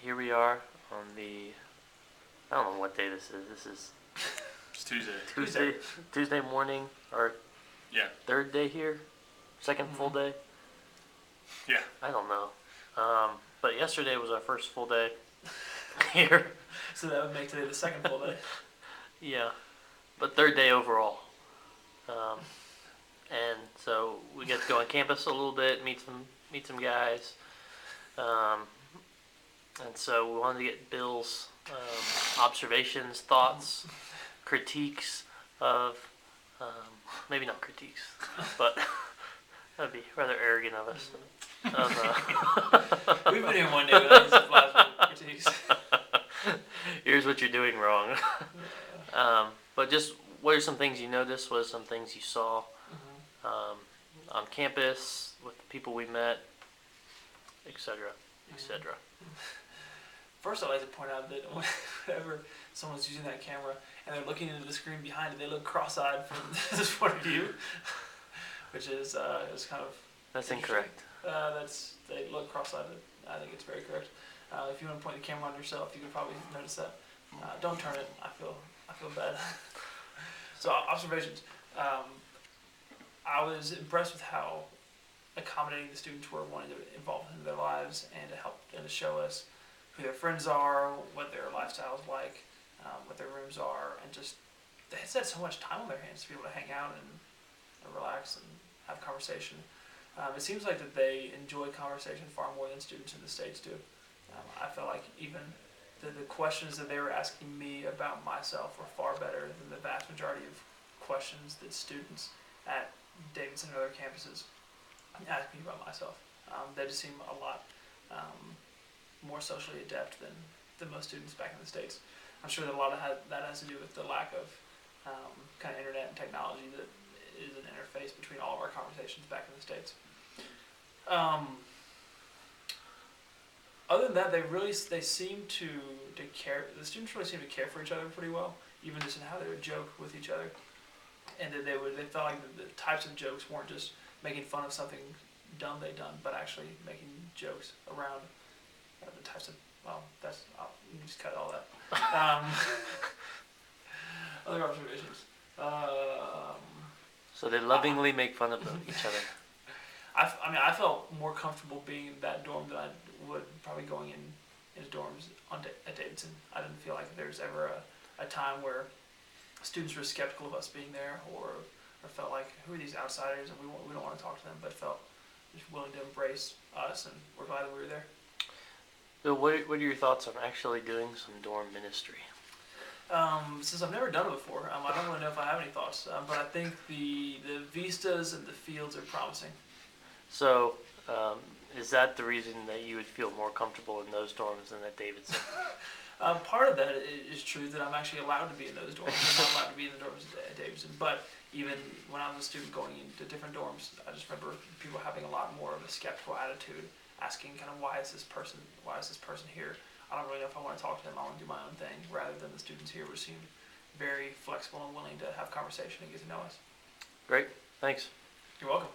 here we are on I don't know what day this is. This is It's Tuesday. Tuesday morning, our third day here, 2nd full day. Yeah. I don't know. But yesterday was our first full day here. So that would make today the second full day. Yeah, but third day overall. And so we get to go on campus a little bit, meet some guys. And so we wanted to get Bill's observations, thoughts, critiques of, maybe not critiques, but that'd be rather arrogant of us. We've been here one day without using plasma critiques. Here's what you're doing wrong. But just what are some things you noticed? What are some things you saw on campus with the people we met, etc., etc. First, I'd like to point out that whenever someone's using that camera and they're looking into the screen behind it, they look cross-eyed from this point of view, which is kind of... That's incorrect. They look cross-eyed. I think it's very correct. If you want to point the camera on yourself, you can probably notice that. Don't turn it. I feel bad. So observations. I was impressed with how accommodating the students were, wanting to involve them in their lives and to help and to show us who their friends are, what their lifestyle's like, what their rooms are, and just they had so much time on their hands to be able to hang out and relax and have conversation. It seems like that they enjoy conversation far more than students in the States do. I felt like even the questions that they were asking me about myself were far better than the vast majority of questions that students at Davidson and other campuses ask me about myself. They just seem a lot more socially adept than most students back in the States. I'm sure that a lot of that has to do with the lack of kind of internet and technology that is an interface between all of our conversations back in the States. Other than that, they seem to care. The students really seem to care for each other pretty well, even just in how they would joke with each other, and that they felt like the types of jokes weren't just making fun of something dumb they'd done, but actually making jokes around the types of you can just cut all that. Other observations. So they lovingly make fun of each other. I felt more comfortable being in that dorm than I would probably going in his dorms at Davidson. I didn't feel like there's ever a time where students were skeptical of us being there or felt like, who are these outsiders and we don't want to talk to them, but felt just willing to embrace us, and we're glad that we were there. So what are your thoughts on actually doing some dorm ministry? Since I've never done it before, I don't really know if I have any thoughts, but I think the vistas and the fields are promising. So, is that the reason that you would feel more comfortable in those dorms than at Davidson? Part of that is true, that I'm actually allowed to be in those dorms. I'm not allowed to be in the dorms at Davidson. But even when I was a student going into different dorms, I just remember people having a lot more of a skeptical attitude, asking kind of why is this person here? I don't really know if I want to talk to them. I want to do my own thing, rather than the students here who seemed very flexible and willing to have conversation and get to know us. Great, thanks. You're welcome.